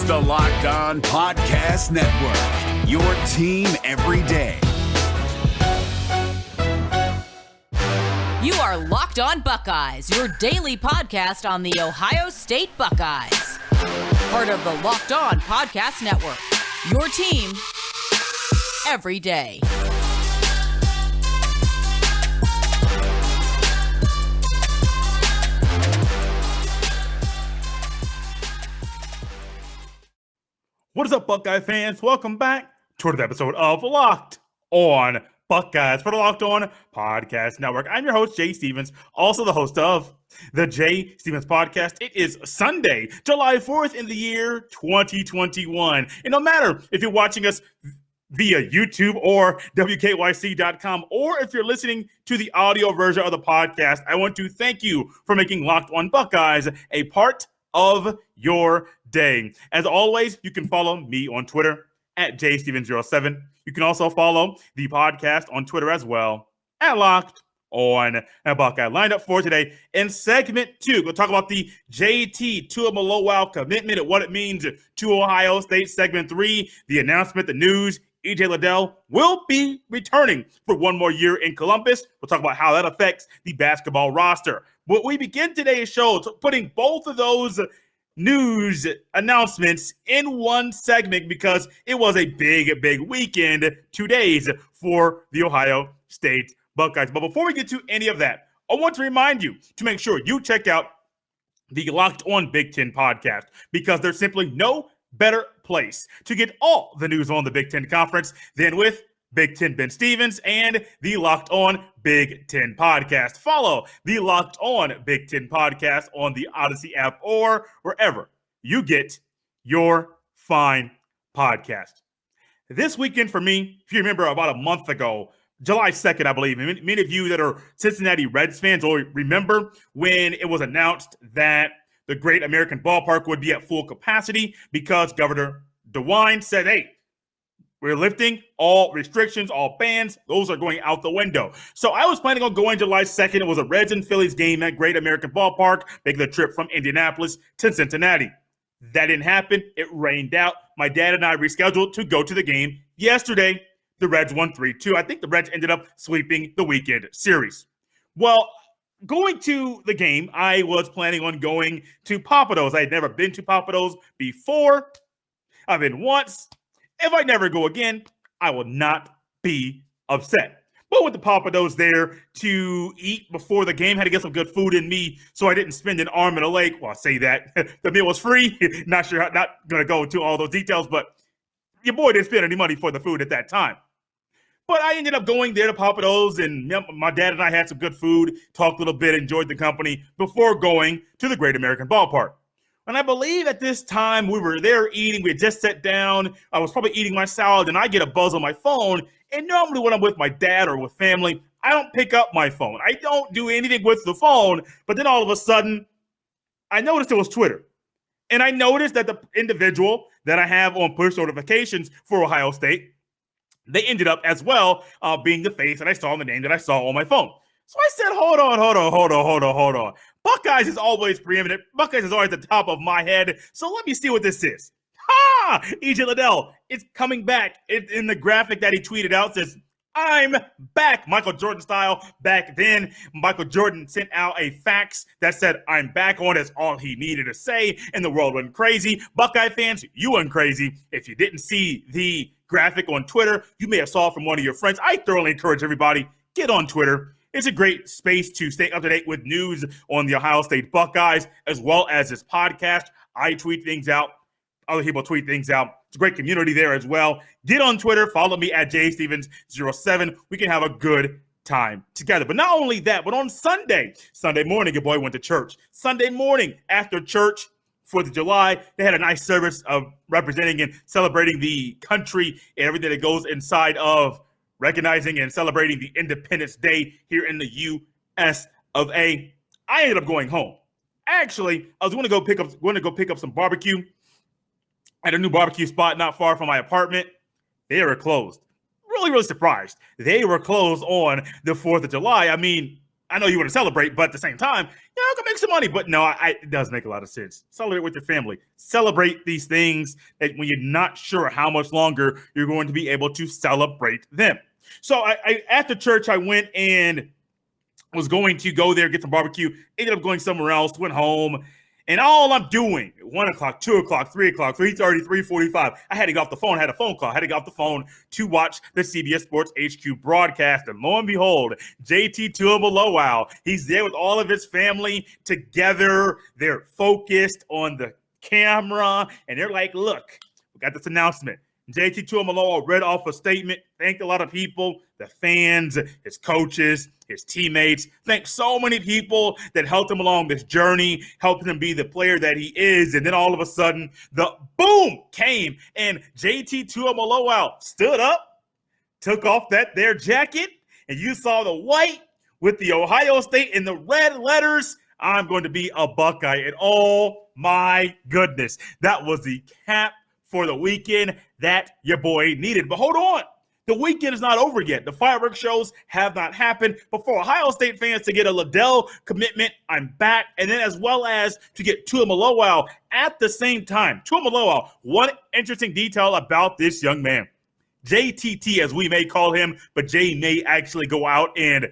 the Locked On Podcast Network, your team every day. You are Locked On Buckeyes, your daily podcast on the Ohio State Buckeyes. Part of the Locked On Podcast Network, your team every day. What is up, Buckeye fans? Welcome back to another episode of Locked On Buckeyes for the Locked On Podcast Network. I'm your host, Jay Stevens, also the host of the Jay Stevens Podcast. It is Sunday, July 4th in the year 2021. And no matter if you're watching us via YouTube or WKYC.com, or if you're listening to the audio version of the podcast, I want to thank you for making Locked On Buckeyes a part of your day. As always, you can follow me on Twitter at JStevens07. You can also follow the podcast on Twitter as well at Locked On Buckeye. Lined up for today in segment 2, we'll talk about the JT Tuimoloau commitment and what it means to Ohio State. Segment 3, the announcement, the news. EJ Liddell will be returning for one more year in Columbus. We'll talk about how that affects the basketball roster. But we begin today's show putting both of those news announcements in one segment because it was a big weekend, 2 days for the Ohio State Buckeyes. But before we get to any of that, I want to remind you to make sure you check out the Locked On Big Ten podcast because there's simply no better place to get all the news on the Big Ten Conference than with Big Ten Ben Stevens and the Locked On Big Ten Podcast. Follow the Locked On Big Ten Podcast on the Odyssey app or wherever you get your fine podcast. This weekend for me, if you remember about a month ago, July 2nd, I believe, and many of you that are Cincinnati Reds fans will remember when it was announced that the Great American Ballpark would be at full capacity because Governor DeWine said, hey, we're lifting all restrictions, all bans. Those are going out the window. So I was planning on going July 2nd. It was a Reds and Phillies game at Great American Ballpark, making the trip from Indianapolis to Cincinnati. That didn't happen. It rained out. My dad and I rescheduled to go to the game yesterday. The Reds won 3-2. I think the Reds ended up sweeping the weekend series. Well, going to the game, I was planning on going to Papados. I had never been to Papados before. I've been once. If I never go again, I will not be upset. But with the Papados there to eat before the game, had to get some good food in me so I didn't spend an arm and a leg. Well, I say that. The meal was free. Not going to go into all those details, but your boy didn't spend any money for the food at that time. But I ended up going there to Papados, and my dad and I had some good food, talked a little bit, enjoyed the company before going to the Great American Ballpark. And I believe at this time we were there eating. We had just sat down. I was probably eating my salad, and I get a buzz on my phone. And normally when I'm with my dad or with family, I don't pick up my phone. I don't do anything with the phone. But then all of a sudden, I noticed it was Twitter. And I noticed that the individual that I have on push notifications for Ohio State, they ended up as well being the face that I saw in the name that I saw on my phone. So I said, hold on. Buckeyes is always preeminent. Buckeyes is always at the top of my head. So let me see what this is. Ha! EJ Liddell, it's coming back. In the graphic that he tweeted out says, I'm back. Michael Jordan style back then. Michael Jordan sent out a fax that said, I'm back on. That's all he needed to say. And the world went crazy. Buckeye fans, you went crazy. If you didn't see the graphic on Twitter, you may have saw it from one of your friends. I thoroughly encourage everybody, get on Twitter. It's a great space to stay up to date with news on the Ohio State Buckeyes, as well as this podcast. I tweet things out. Other people tweet things out. It's a great community there as well. Get on Twitter. Follow me at JStevens07. We can have a good time together. But not only that, but on Sunday morning, your boy went to church. Sunday morning after church, 4th of July, they had a nice service of representing and celebrating the country and everything that goes inside of recognizing and celebrating the Independence Day here in the U.S. of A. I ended up going home. Actually, I was going to go pick up some barbecue at a new barbecue spot not far from my apartment. They were closed. Really surprised. They were closed on the 4th of July. I mean, I know you want to celebrate, but at the same time, I can make some money. But no, it does make a lot of sense. Celebrate with your family. Celebrate these things that when you're not sure how much longer you're going to be able to celebrate them. So after church, I went and was going to go there, get some barbecue, ended up going somewhere else, went home. And all I'm doing, 1 o'clock, 2 o'clock, 3 o'clock, 3:30, 3:45, I had to get off the phone, had a phone call, had to get off the phone to watch the CBS Sports HQ broadcast. And lo and behold, JT Tuimoloau, he's there with all of his family together. They're focused on the camera, and they're like, look, we got this announcement. JT Tuimoloau read off a statement, thanked a lot of people, the fans, his coaches, his teammates, thanked so many people that helped him along this journey, helped him be the player that he is. And then all of a sudden, the boom came, and JT Tuimoloau stood up, took off their jacket, and you saw the white with the Ohio State in the red letters. I'm going to be a Buckeye. And oh my goodness, that was the cap for the weekend that your boy needed. But hold on. The weekend is not over yet. The fireworks shows have not happened. But for Ohio State fans to get a Liddell commitment, I'm back. And then as well as to get Tuimoloau at the same time. Tuimoloau, one interesting detail about this young man. JTT, as we may call him, but Jay may actually go out and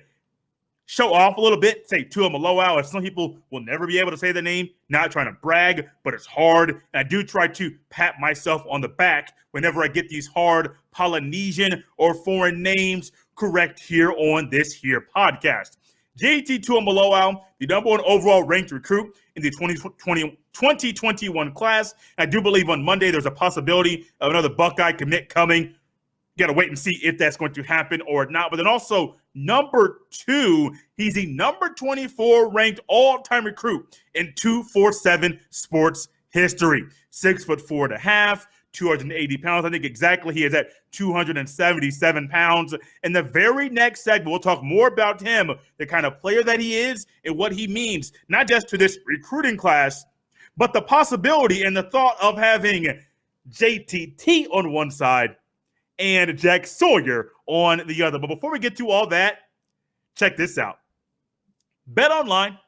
show off a little bit, say Tuimoloau, as some people will never be able to say the name, not trying to brag, but it's hard. And I do try to pat myself on the back whenever I get these hard Polynesian or foreign names correct here on this here podcast. JT Tuimoloau, the number one overall ranked recruit in the 2021 class. I do believe on Monday there's a possibility of another Buckeye commit coming. Got to wait and see if that's going to happen or not. But then also, number 2, he's the number 24 ranked all-time recruit in 247 sports history. 6'4.5", 280 pounds. I think exactly he is at 277 pounds. In the very next segment, we'll talk more about him, the kind of player that he is and what he means, not just to this recruiting class, but the possibility and the thought of having JTT on one side and Jack Sawyer on the other. But before we get to all that, check this out. BetOnline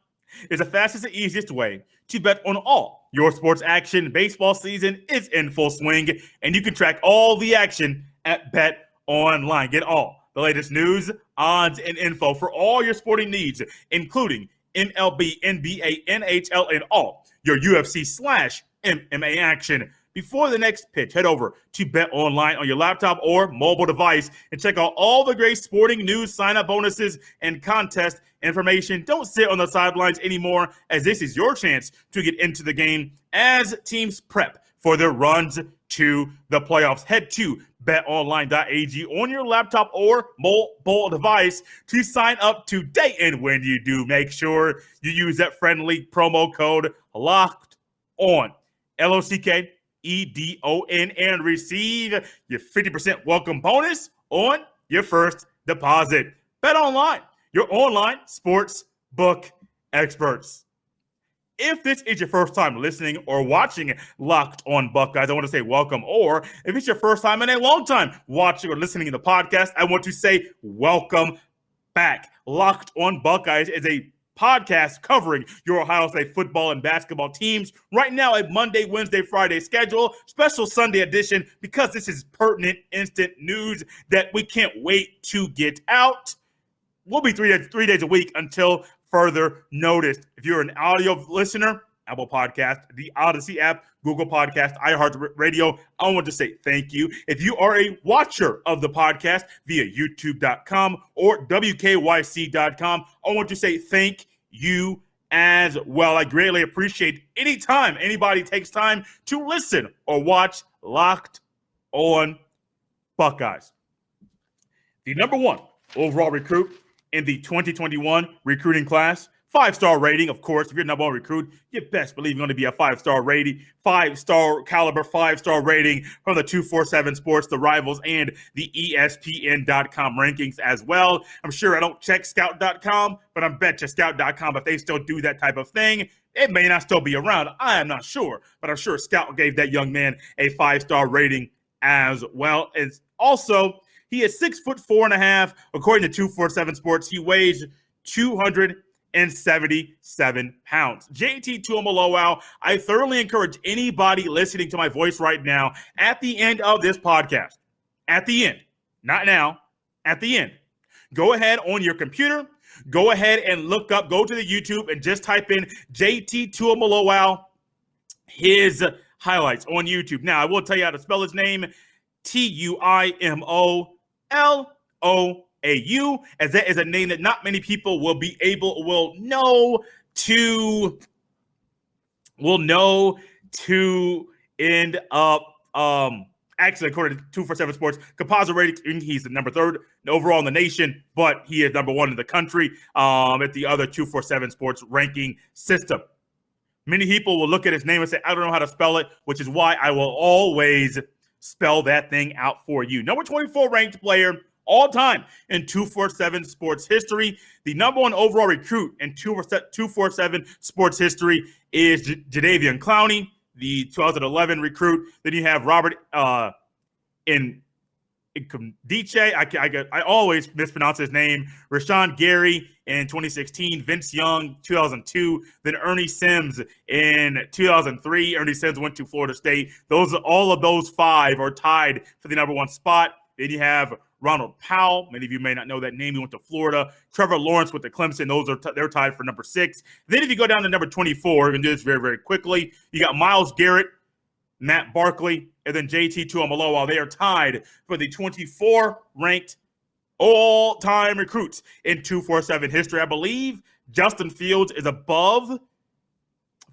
is the fastest and easiest way to bet on all your sports action. Baseball season is in full swing, and you can track all the action at BetOnline. Get all the latest news, odds, and info for all your sporting needs, including MLB, NBA, NHL, and all your UFC/MMA action. Before the next pitch, head over to BetOnline on your laptop or mobile device and check out all the great sporting news, sign-up bonuses, and contest information. Don't sit on the sidelines anymore, as this is your chance to get into the game as teams prep for their runs to the playoffs. Head to BetOnline.ag on your laptop or mobile device to sign up today. And when you do, make sure you use that friendly promo code LOCKEDON, LOCKEDON, and receive your 50% welcome bonus on your first deposit. BetOnline, your online sports book experts. If this is your first time listening or watching Locked On Buckeyes, I want to say welcome. Or if it's your first time in a long time watching or listening to the podcast, I want to say welcome back. Locked On Buckeyes is a podcast covering your Ohio State football and basketball teams. Right now, a Monday, Wednesday, Friday schedule, special Sunday edition, because this is pertinent, instant news that we can't wait to get out. We'll be 3 days a week until further notice. If you're an audio listener, Apple Podcast, the Odyssey app, Google Podcast, iHeartRadio, I want to say thank you. If you are a watcher of the podcast via youtube.com or wkyc.com, I want to say thank you as well. I greatly appreciate any time anybody takes time to listen or watch Locked On Buckeyes. The number 1 overall recruit in the 2021 recruiting class. 5-star rating, of course. If you're number 1 recruit, you best believe you're going to be a 5-star rating, 5-star caliber, 5-star rating from the 247 Sports, the Rivals, and the ESPN.com rankings as well. I'm sure I don't check Scout.com, but I bet you Scout.com, if they still do that type of thing, it may not still be around. I am not sure, but I'm sure Scout gave that young man a 5-star rating as well. As also, he is 6'4.5", according to 247 Sports. He weighs 277 pounds. JT Tuimoloau, I thoroughly encourage anybody listening to my voice right now at the end of this podcast, at the end, not now, at the end, go ahead on your computer, go ahead and go to the YouTube and just type in JT Tuimoloau, his highlights on YouTube. Now, I will tell you how to spell his name, Tuimoloau, as that is a name that not many people will know to end up actually, according to 247 Sports composite rating, he's the number 3rd overall in the nation, but he is number 1 in the country at the other 247 Sports ranking system. Many people will look at his name and say, I don't know how to spell it, which is why I will always spell that thing out for you. Number 24 ranked player all time in 247 Sports history. The number 1 overall recruit in 247 Sports history is Jadeveon Clowney, the 2011 recruit. Then you have Robert Nkemdiche. I always mispronounce his name. Rashawn Gary in 2016. Vince Young, 2002. Then Ernie Sims in 2003. Ernie Sims went to Florida State. All of those 5 are tied for the number 1 spot. Then you have Ronald Powell. Many of you may not know that name. He went to Florida. Trevor Lawrence with the Clemson. They're tied for number 6. Then if you go down to number 24, we're going to do this very, very quickly. You got Myles Garrett, Matt Barkley, and then JT Tuimoloau. They are tied for the 24 ranked all-time recruits in 247 history. I believe Justin Fields is above.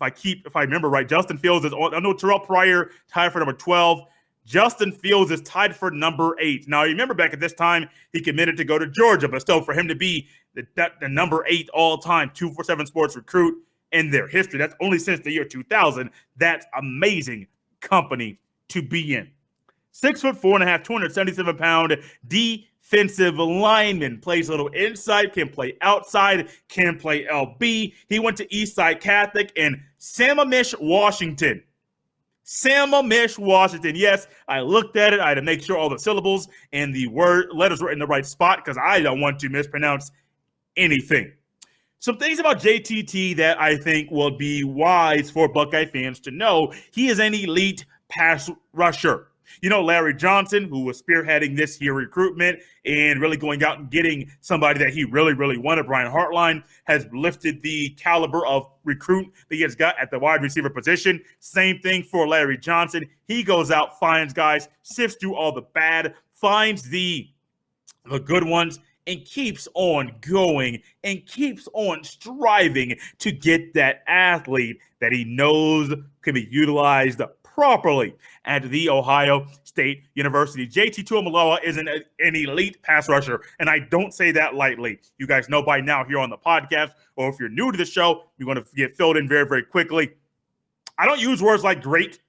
If I remember right, Justin Fields is on. I know Terrell Pryor tied for number 12. Justin Fields is tied for number 8. Now, you remember back at this time, he committed to go to Georgia, but still, for him to be the number 8 all-time 247 Sports recruit in their history, that's only since the year 2000. That's amazing company to be in. 6'4.5", 277-pound defensive lineman. Plays a little inside, can play outside, can play LB. He went to Eastside Catholic in Sammamish, Washington. Sammamish, Washington. Yes, I looked at it. I had to make sure all the syllables and the letters were in the right spot because I don't want to mispronounce anything. Some things about JTT that I think will be wise for Buckeye fans to know. He is an elite pass rusher. You know, Larry Johnson, who was spearheading this year recruitment and really going out and getting somebody that he really, really wanted, Brian Hartline, has lifted the caliber of recruit that he has got at the wide receiver position. Same thing for Larry Johnson. He goes out, finds guys, sifts through all the bad, finds the good ones, and keeps on going and keeps on striving to get that athlete that he knows can be utilized properly at the Ohio State University. JT Tuimoloau is an elite pass rusher, and I don't say that lightly. You guys know by now here on the podcast, or if you're new to the show, you're going to get filled in very, very quickly. I don't use words like great,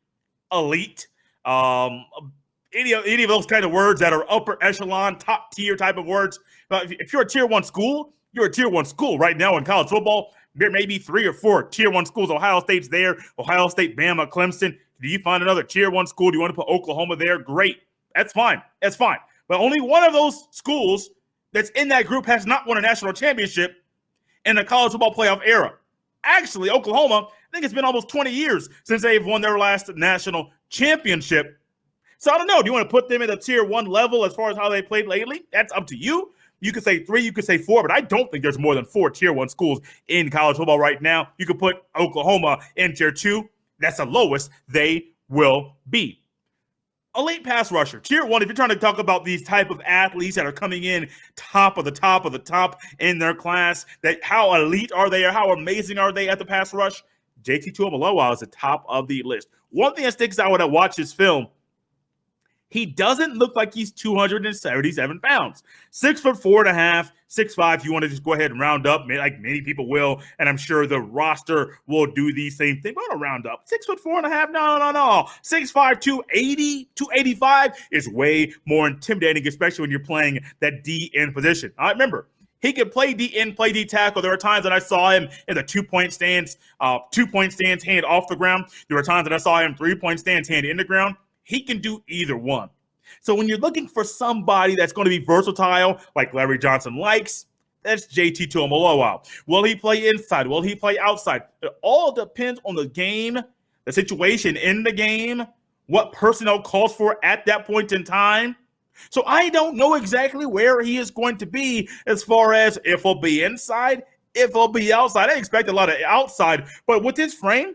elite, any of those kind of words that are upper echelon, top tier type of words. But if you're a tier 1 school, you're a tier 1 school right now in college football. There may be 3 or 4 tier 1 schools. Ohio State's there. Ohio State, Bama, Clemson. Do you find another tier 1 school? Do you want to put Oklahoma there? Great. That's fine. That's fine. But only one of those schools that's in that group has not won a national championship in the college football playoff era. Actually, Oklahoma, I think it's been almost 20 years since they've won their last national championship. So I don't know. Do you want to put them at a tier 1 level as far as how they played lately? That's up to you. You could say 3, you could say 4, but I don't think there's more than 4 tier 1 schools in college football right now. You could put Oklahoma in tier 2. That's the lowest they will be. Elite pass rusher, tier 1. If you're trying to talk about these type of athletes that are coming in top of the top in their class, that how elite are they or how amazing are they at the pass rush? JT Tuimoloau is the top of the list. One thing that sticks out when I watch his film, he doesn't look like he's 277 pounds. 6'4.5", 6'5". If you want to just go ahead and round up, like many people will, and I'm sure the roster will do the same thing. We're going to round up. 6'4.5". No. 6'5", 280, 285 is way more intimidating, especially when you're playing that D-end position. All right, remember, he could play D-end, play D-tackle. There are times that I saw him in the 2-point stance, 2-point stance, hand off the ground. There were times that I saw him 3-point stance, hand in the ground. He can do either one. So when you're looking for somebody that's going to be versatile, like Larry Johnson likes, That's JT Tuimoloau. Will he play inside? Will he play outside? It all depends on the game, the situation in the game, what personnel calls for at that point in time. So I don't know exactly where he is going to be as far as if he'll be inside, if he'll be outside. I expect a lot of outside, but with his frame,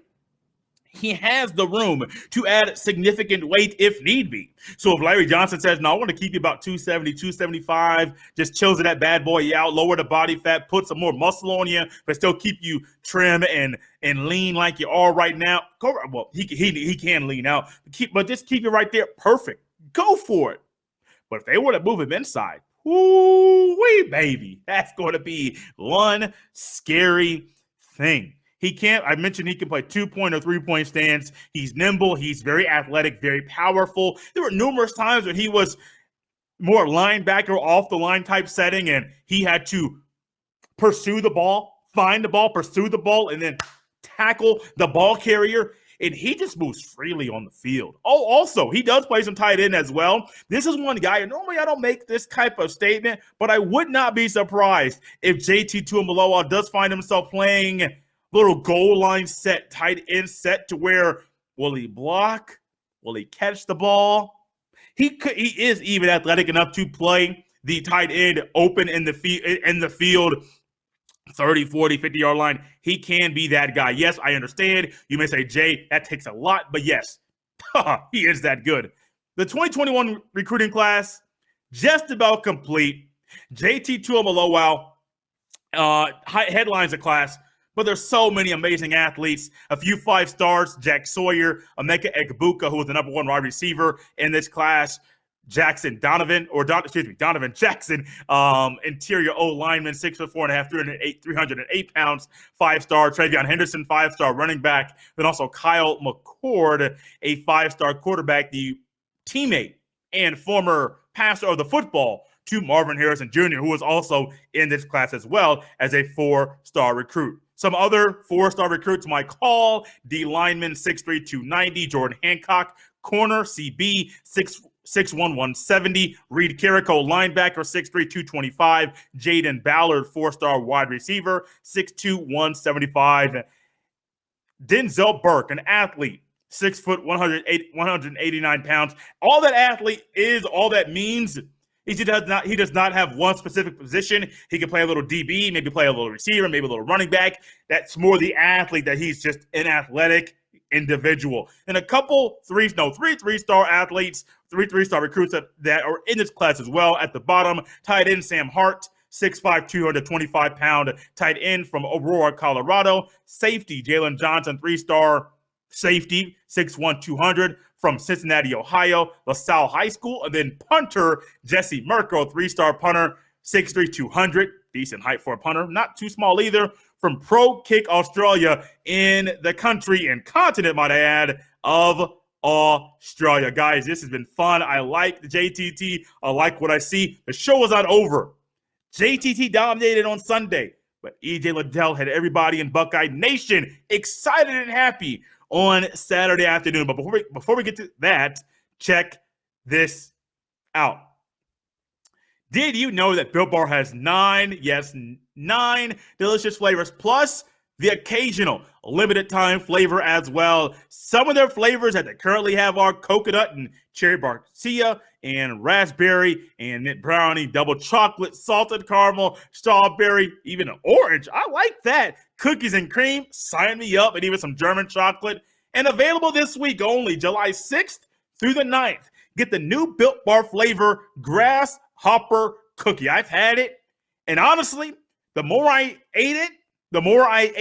he has the room to add significant weight if need be. So if Larry Johnson says, no, I want to keep you about 270, 275, just chills that bad boy out, lower the body fat, put some more muscle on you, but still keep you trim and lean like you are right now. Well, he can lean out, but just keep it right there. Perfect. Go for it. But if they were to move him inside, woo-wee, baby, that's going to be one scary thing. I mentioned he can play 2-point or 3-point stance. He's nimble. He's very athletic, very powerful. There were numerous times when he was more linebacker off the line type setting, and he had to pursue the ball, find the ball, pursue the ball, and then tackle the ball carrier. And he just moves freely on the field. Oh, also, he does play some tight end as well. This is one guy, and normally I don't make this type of statement, but I would not be surprised if JT Tuimoloau does find himself playing little goal line set, tight end set, to where will he block? Will he catch the ball? He is even athletic enough to play the tight end open in the field 30, 40, 50-yard line. He can be that guy. Yes, I understand. You may say, Jay, that takes a lot, but yes, he is that good. The 2021 recruiting class, just about complete. JT Tuimoloau headlines the class, but there's so many amazing athletes. A few 5 stars, Jack Sawyer, Emeka Egbuka, who was the number 1 wide receiver in this class. Donovan Jackson, interior O lineman, 6'4.5", 308 pounds, 5-star. Travion Henderson, 5-star running back. Then also Kyle McCord, a 5-star quarterback, the teammate and former passer of the football to Marvin Harrison Jr., who was also in this class as well as a 4-star recruit. Some other 4-star recruits, Mike Hall, D lineman, 6'3", 290, Jordan Hancock, corner, CB, 6'1", 170, Reed Carrico, linebacker, 6'3", 225, Jaden Ballard, 4-star wide receiver, 6'2", 175, Denzel Burke, an athlete, 6 foot, 189 pounds. All that athlete is, all that means, he does not have one specific position. He can play a little DB, maybe play a little receiver, maybe a little running back. That's more the athlete, that he's just an athletic individual. And a couple three 3-star athletes, 3-star recruits that are in this class as well. At the bottom, tight end Sam Hart, 6'5", 225-pound tight end from Aurora, Colorado. Safety Jalen Johnson, 3-star safety, 6'1", 200 from Cincinnati, Ohio, LaSalle High School. And then punter Jesse Merkel, 3-star punter, 6'3", 200. Decent height for a punter. Not too small either. From Pro Kick Australia, in the country and continent, might I add, of Australia. Guys, this has been fun. I like the JTT. I like what I see. The show is not over. JTT dominated on Sunday, but EJ Liddell had everybody in Buckeye Nation excited and happy on Saturday afternoon. But before we get to that, check this out. Did you know that Built Bar has 9 delicious flavors, plus the occasional limited time flavor as well? Some of their flavors that they currently have are coconut and cherry barcia and raspberry and mint brownie, double chocolate, salted caramel, strawberry, even an orange. I like that. Cookies and cream, sign me up, and even some German chocolate. And available this week only, July 6th through the 9th. Get the new Built Bar flavor grasshopper cookie. I've had it, and honestly, the more I ate it, the more I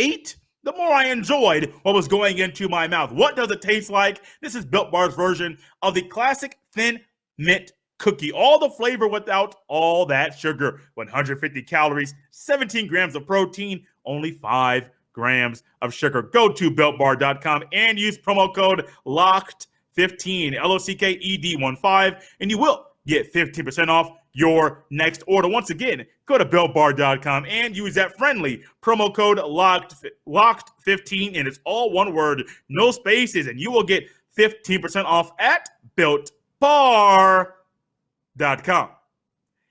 enjoyed what was going into my mouth. What does it taste like? This is Built Bar's version of the classic thin mint cookie. All the flavor without all that sugar. 150 calories, 17 grams of protein, only 5 grams of sugar. Go to BuiltBar.com and use promo code LOCKED15, LOCKED15, and you will get 15% off your next order. Once again, go to BuiltBar.com and use that friendly promo code LOCKED15, and it's all one word, no spaces, and you will get 15% off at BuiltBar.com.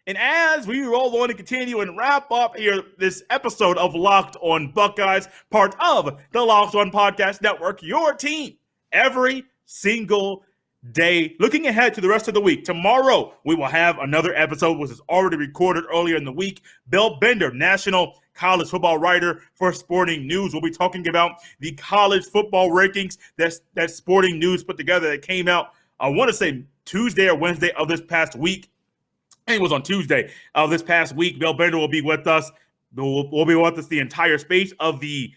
And as we roll on and continue and wrap up here this episode of Locked On Buckeyes, part of the Locked On Podcast Network, your team every single day. Looking ahead to the rest of the week, tomorrow we will have another episode which is already recorded earlier in the week. Bill Bender, national college football writer for Sporting News, will be talking about the college football rankings that Sporting News put together that came out, I want to say Tuesday or Wednesday of this past week. I think it was on Tuesday of this past week. Bill Bender will be with us. We'll be with us the entire space of the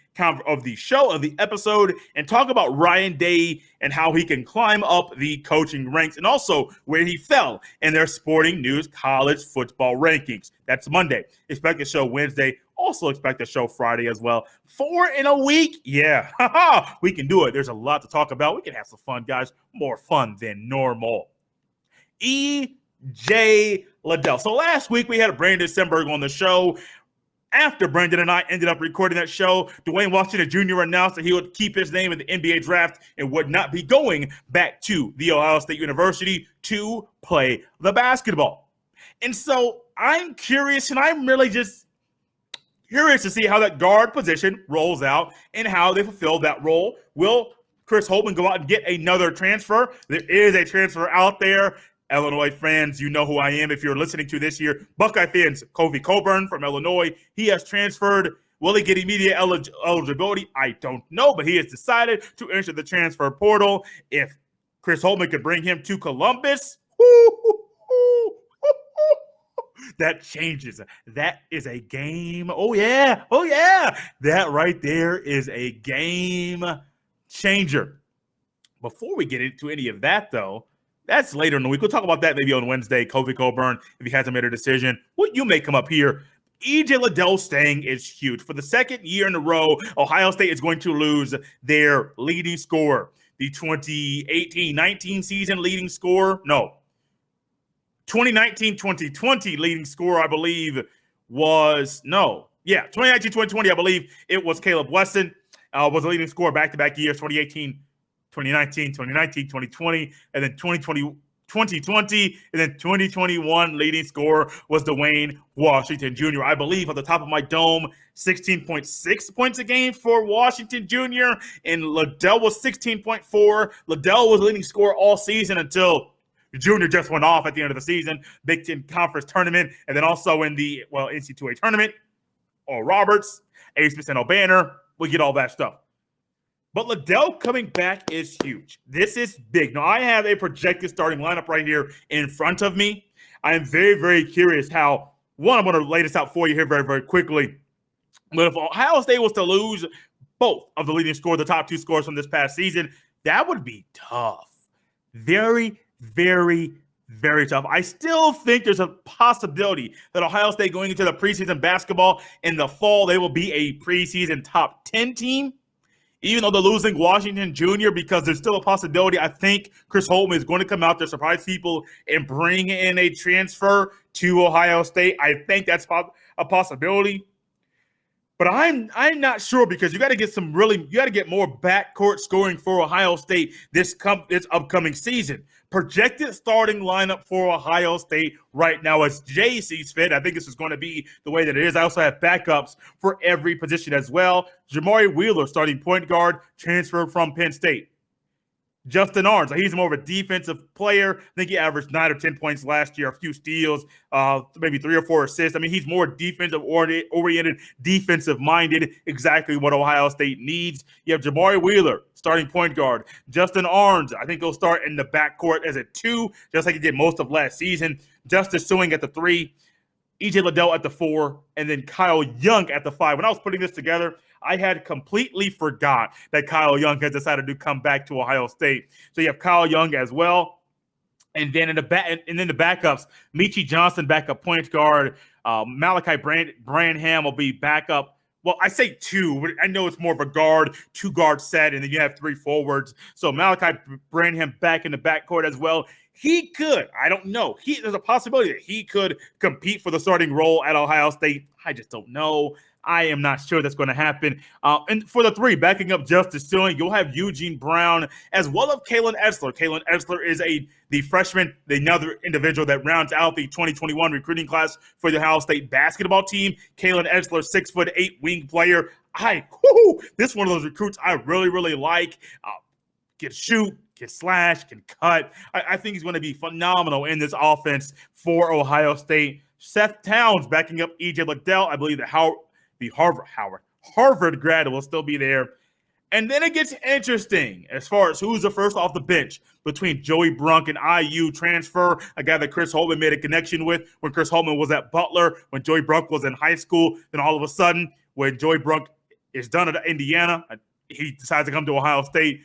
show, of the episode, and talk about Ryan Day and how he can climb up the coaching ranks and also where he fell in their Sporting News college football rankings. That's Monday. Expect the show Wednesday. Also expect the show Friday as well. 4 in a week? Yeah, we can do it. There's a lot to talk about. We can have some fun, guys. More fun than normal. EJ Liddell. So last week we had Brandon Semberg on the show. After Brandon and I ended up recording that show, Dwayne Washington Jr. announced that he would keep his name in the NBA draft and would not be going back to The Ohio State University to play the basketball. And so I'm curious, and I'm really just curious to see how that guard position rolls out and how they fulfill that role. Will Chris Holtmann go out and get another transfer? There is a transfer out there. Illinois fans, you know who I am if you're listening to this here. Buckeye fans, Kofi Coburn from Illinois, he has transferred. Will he get immediate eligibility? I don't know, but he has decided to enter the transfer portal. If Chris Holtmann could bring him to Columbus, that changes. That is a game. Oh, yeah. That right there is a game changer. Before we get into any of that, though, that's later in the week. We'll talk about that maybe on Wednesday. Kofi Coburn, if he hasn't made a decision, you may come up here. EJ Liddell staying is huge. For the second year in a row, Ohio State is going to lose their leading scorer. The 2018-19 season leading scorer, 2019-2020 leading scorer, I believe, 2019-2020, I believe it was Caleb Wesson, was the leading scorer back-to-back years, 2018 2019, 2020, and then 2020, and then 2021 leading scorer was Dwayne Washington Jr. I believe at the top of my dome, 16.6 points a game for Washington Jr., and Liddell was 16.4. Liddell was the leading scorer all season until Jr. just went off at the end of the season, Big Ten Conference Tournament, and then also in the, NC2A Tournament. Oral Roberts, Ace Vicente Banner, we get all that stuff. But Liddell coming back is huge. This is big. Now, I have a projected starting lineup right here in front of me. I am very, very curious how, I'm going to lay this out for you here very, very quickly. But if Ohio State was to lose both of the leading scorers, the top two scorers from this past season, that would be tough. Very, very, very tough. I still think there's a possibility that Ohio State going into the preseason basketball in the fall, they will be a preseason top 10 team. Even though they're losing Washington Jr., because there's still a possibility. I think Chris Holtmann is going to come out there, surprise people, and bring in a transfer to Ohio State. I think that's a possibility. But I'm not sure, because you got to get more backcourt scoring for Ohio State this upcoming season. Projected starting lineup for Ohio State right now as Jay sees fit. I think this is going to be the way that it is. I also have backups for every position as well. Jamari Wheeler, starting point guard, transferred from Penn State. Justin Arns, he's more of a defensive player. I think he averaged 9 or 10 points last year, a few steals, maybe 3 or 4 assists. I mean, he's more defensive-oriented, defensive-minded, exactly what Ohio State needs. You have Jamari Wheeler, starting point guard. Justin Arns, I think he'll start in the backcourt as a 2, just like he did most of last season. Justice Suing at the 3, EJ Liddell at the 4, and then Kyle Young at the 5. When I was putting this together, I had completely forgot that Kyle Young has decided to come back to Ohio State. So you have Kyle Young as well. And then in the backups, Michi Johnson, backup point guard. Malachi Branham will be backup. Well, I say 2, but I know it's more of a 2-guard set, and then you have 3 forwards. So Malachi Branham back in the backcourt as well. He could, I don't know. There's a possibility that he could compete for the starting role at Ohio State. I just don't know. I am not sure that's going to happen. And for the three, backing up Justice Stealing, you'll have Eugene Brown as well as Kalen Etzler. Kalen Etzler is the freshman, another individual that rounds out the 2021 recruiting class for the Ohio State basketball team. Kalen Etzler, 6'8" wing player. This is one of those recruits I really, really like. Can shoot, can slash, can cut. I think he's going to be phenomenal in this offense for Ohio State. Seth Towns backing up EJ Liddell. I believe the Harvard grad will still be there. And then it gets interesting as far as who's the first off the bench between Joey Brunk and IU transfer, a guy that Chris Holtmann made a connection with when Chris Holtmann was at Butler, when Joey Brunk was in high school. Then all of a sudden, when Joey Brunk is done at Indiana, he decides to come to Ohio State.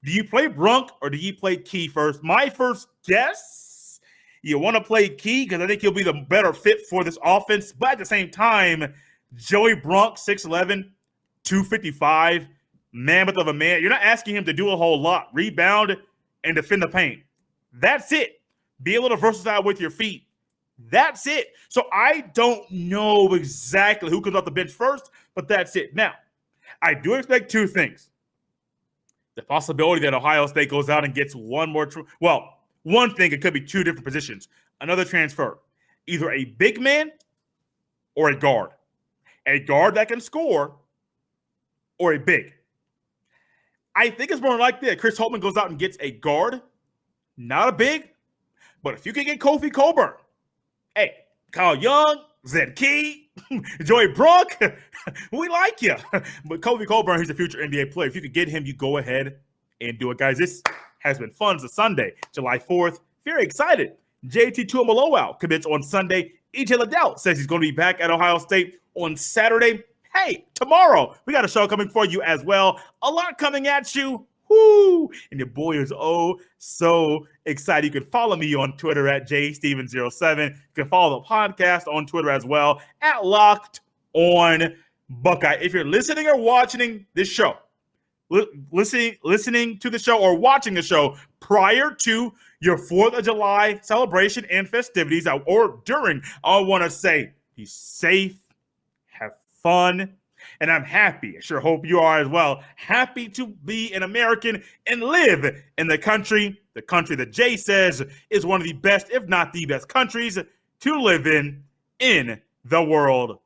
Do you play Brunk or do you play Key first? My first guess, you want to play Key because I think he'll be the better fit for this offense. But at the same time, Joey Brunk, 6'11", 255, mammoth of a man. You're not asking him to do a whole lot. Rebound and defend the paint. That's it. Be a little versatile with your feet. That's it. So I don't know exactly who comes off the bench first, but that's it. Now, I do expect two things. The possibility that Ohio State goes out and gets one more. One thing, it could be two different positions. Another transfer. Either a big man or a guard. A guard that can score or a big. I think it's more likely that Chris Holtmann goes out and gets a guard, not a big. But if you can get Kofi Coburn, hey, Kyle Young, Zed Key, Joey Brunk, we like you. But Kofi Coburn, he's a future NBA player. If you could get him, you go ahead and do it, guys. This has been fun. It's a Sunday, July 4th. Very excited. JT Tuimoloau commits on Sunday. EJ Liddell says he's going to be back at Ohio State on Saturday. Hey, tomorrow, we got a show coming for you as well. A lot coming at you. Woo! And your boy is so excited. You can follow me on Twitter at jsteven07. You can follow the podcast on Twitter as well at Locked On Buckeye. If you're listening or watching this show, listening to the show or watching the show prior to your 4th of July celebration and festivities or during, I want to say be safe, have fun, and I'm happy. I sure hope you are as well. Happy to be an American and live in the country that Jay says is one of the best, if not the best countries to live in the world.